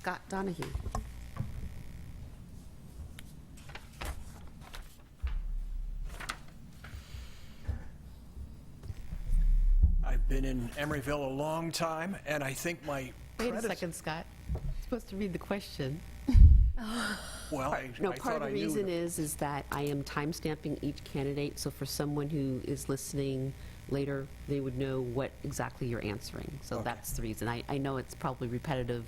Scott Donahue. I've been in Emeryville a long time, and I think my Wait a second, Scott. You're supposed to read the question. Well, No, I part thought of I the knew reason the- is that I am time-stamping each candidate, so for someone who is listening later, they would know what exactly you're answering. So Okay. that's the reason. I know it's probably repetitive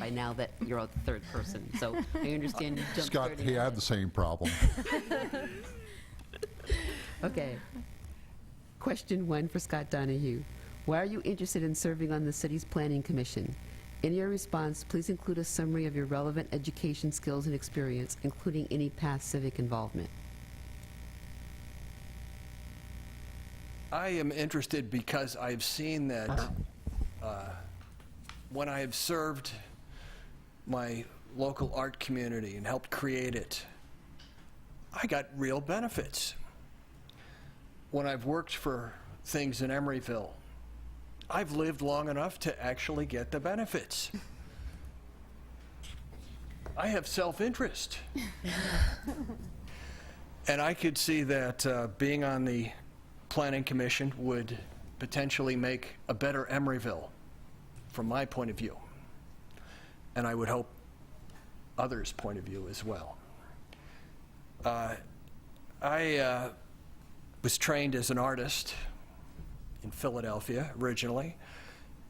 by now that you're the third person, so I understand you jumped Scott, 30 he had minutes. the same problem. Okay. Question 1 for Scott Donahue. Why are you interested in serving on the city's planning commission? In your response, please include a summary of your relevant education skills and experience, including any past civic involvement. I am interested because I've seen that when I have served my local art community and helped create it, I got real benefits. When I've worked for things in Emeryville, I've lived long enough to actually get the benefits. I have self-interest. And I could see that being on the Planning Commission would potentially make a better Emeryville from my point of view. And I would hope others' point of view as well. I was trained as an artist in Philadelphia originally,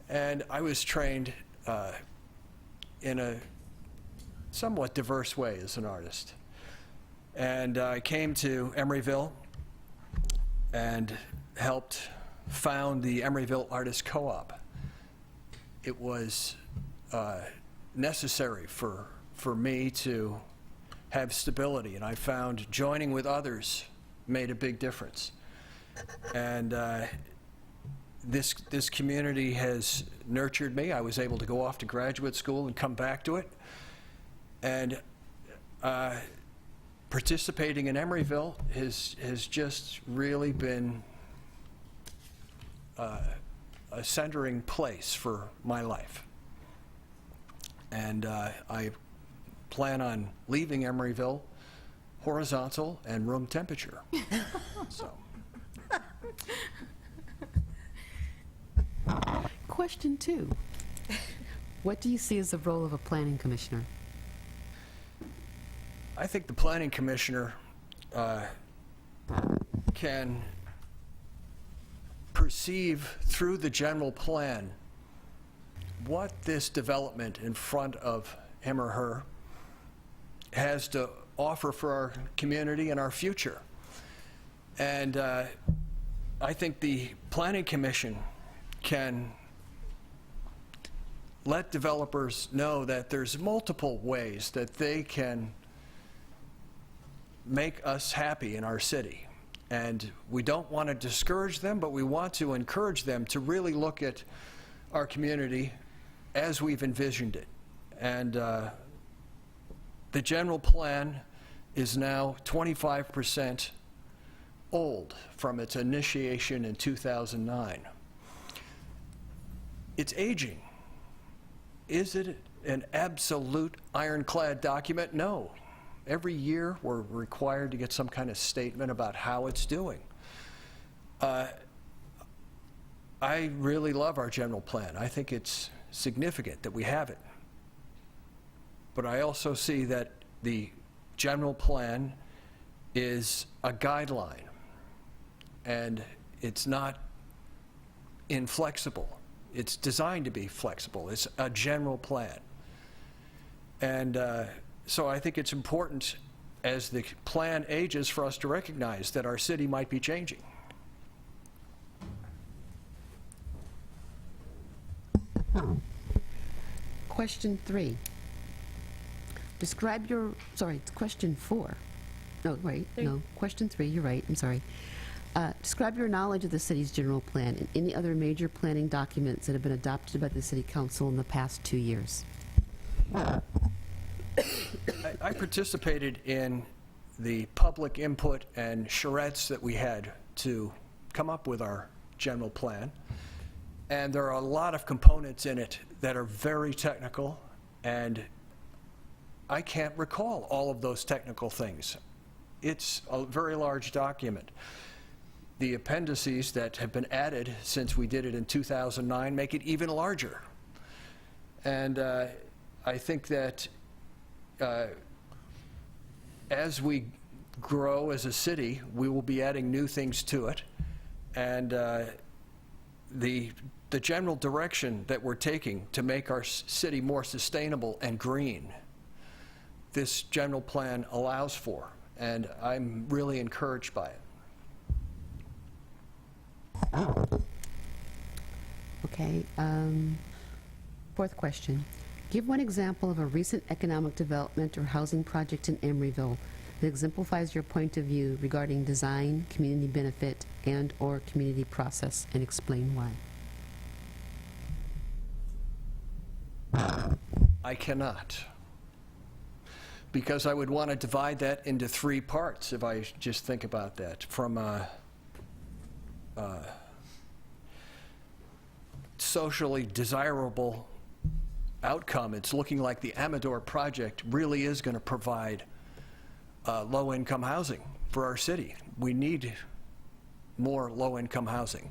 and I was trained in a somewhat diverse way as an artist. And I came to Emeryville and helped found the Emeryville Artists Co-op. It was necessary for me to have stability, and I found joining with others made a big difference. And this community has nurtured me. I was able to go off to graduate school and come back to it. And participating in Emeryville has just really been a centering place for my life. And I plan on leaving Emeryville horizontal and room temperature. So. Question 2. What do you see as the role of a planning commissioner? I think the planning commissioner can perceive through the general plan what this development in front of him or her has to offer for our community and our future. And I think the Planning Commission can let developers know that there's multiple ways that they can make us happy in our city. And we don't want to discourage them, but we want to encourage them to really look at our community as we've envisioned it. And the general plan is now 25% old from its initiation in 2009. It's aging. Is it an absolute ironclad document? No. Every year we're required to get some kind of statement about how it's doing. I really love our general plan. I think it's significant that we have it. But I also see that the general plan is a guideline, and it's not inflexible. It's designed to be flexible. It's a general plan. And so I think it's important as the plan ages for us to recognize that our city might be changing. Question 3. Describe your, sorry, it's question 4. No, wait, no, question 3, you're right, I'm sorry. Describe your knowledge of the city's general plan and any other major planning documents that have been adopted by the city council in the past 2 years. I participated in the public input and charrettes that we had to come up with our general plan. And there are a lot of components in it that are very technical And I can't recall all of those technical things. It's a very large document. The appendices that have been added since we did it in 2009 make it even larger. And I think that as we grow as a city, we will be adding new things to it. And the general direction that we're taking to make our city more sustainable and green, this general plan allows for, and I'm really encouraged by it. Okay, fourth question. Give one example of a recent economic development or housing project in Emeryville that exemplifies your point of view regarding design, community benefit, and/or community process, and explain why. I cannot, because I would want to divide that into 3 parts if I just think about that. From a socially desirable outcome, it's looking like the Amador project really is going to provide low-income housing for our city. We need more low-income housing.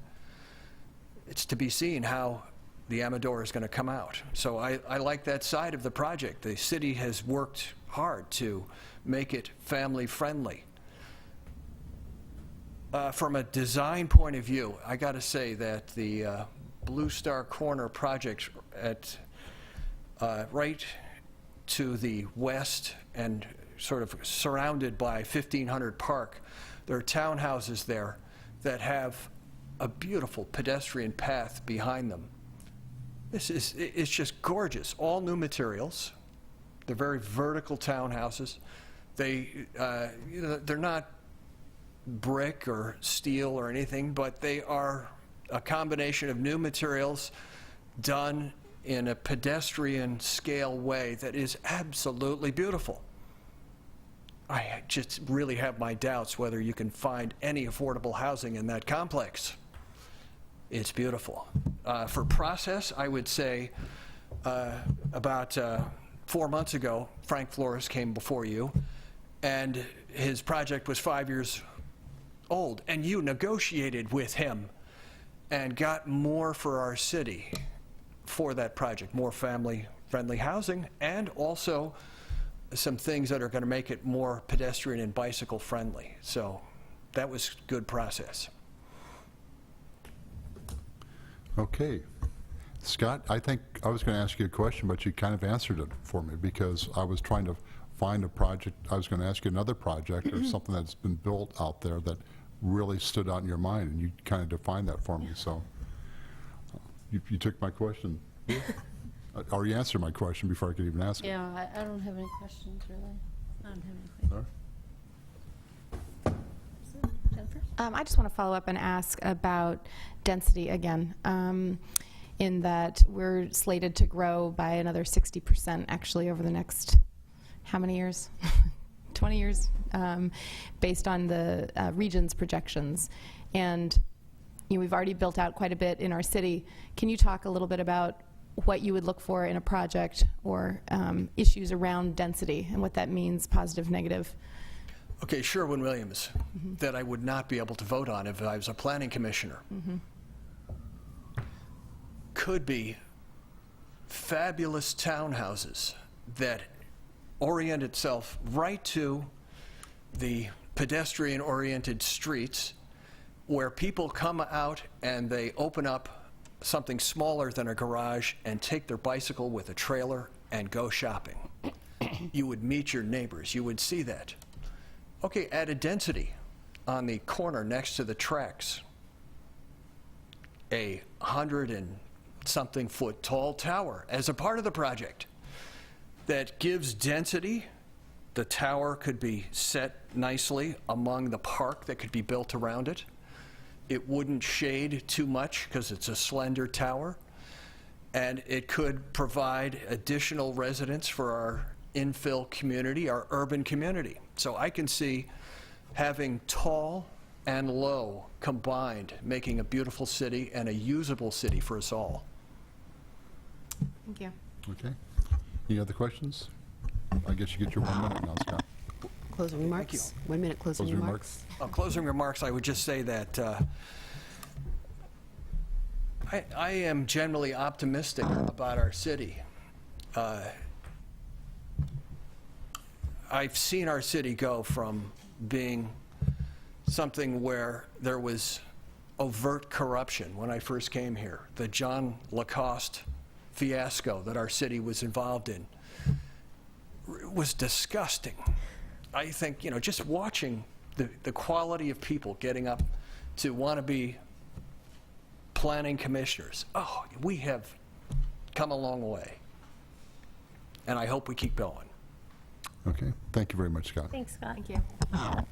It's to be seen how the Amador is going to come out. So I like that side of the project. The city has worked hard to make it family-friendly. From a design point of view, I got to say that the Blue Star Corner project at right to the west and sort of surrounded by 1500 Park, there are townhouses there that have a beautiful pedestrian path behind them. It's just gorgeous. All new materials. They're very vertical townhouses. They're not brick or steel or anything, but they are a combination of new materials done in a pedestrian scale way that is absolutely beautiful. I just really have my doubts whether you can find any affordable housing in that complex. It's beautiful. For process, I would say about 4 months ago, Frank Flores came before you, and his project was 5 years old, and you negotiated with him and got more for our city for that project, more family-friendly housing, and also some things that are going to make it more pedestrian and bicycle-friendly. So that was good process. Okay. Scott, I think I was going to ask you a question, but you kind of answered it for me, because I was trying to find a project. I was going to ask you another project or something that's been built out there that really stood out in your mind, and you kind of defined that for me. So you took my question. Or you answered my question before I could even ask it. Yeah, I don't have any questions, really. I don't have anything. All right. So, Jennifer? I just want to follow up and ask about density again, in that we're slated to grow by another 60% actually over the next, how many years? 20 years, based on the region's projections. And we've already built out quite a bit in our city. Can you talk a little bit about what you would look for in a project, or issues around density and what that means, positive, negative? Okay, Sherwin-Williams, that I would not be able to vote on if I was a planning commissioner. Could be fabulous townhouses that orient itself right to the pedestrian-oriented streets, where people come out and they open up something smaller than a garage and take their bicycle with a trailer and go shopping. You would meet your neighbors. You would see that. Okay, added density on the corner next to the tracks. A 100-and-something foot tall tower as a part of the project that gives density. The tower could be set nicely among the park that could be built around it. It wouldn't shade too much because it's a slender tower, and it could provide additional residence for our infill community, our urban community. So I can see having tall and low combined, making a beautiful city and a usable city for us all. Thank you. Okay. Any other questions? I guess you get your 1 minute now, Scott. Closing remarks? 1 minute closing Closing remarks? Closing remarks, I would just say that I am generally optimistic about our city. I've seen our city go from being something where there was overt corruption when I first came here. The John Lacoste fiasco that our city was involved in was disgusting. I think, you know, just watching the quality of people getting up to want to be planning commissioners, oh, we have come a long way. And I hope we keep going. Okay, thank you very much, Scott. Thanks, Scott. Thank you.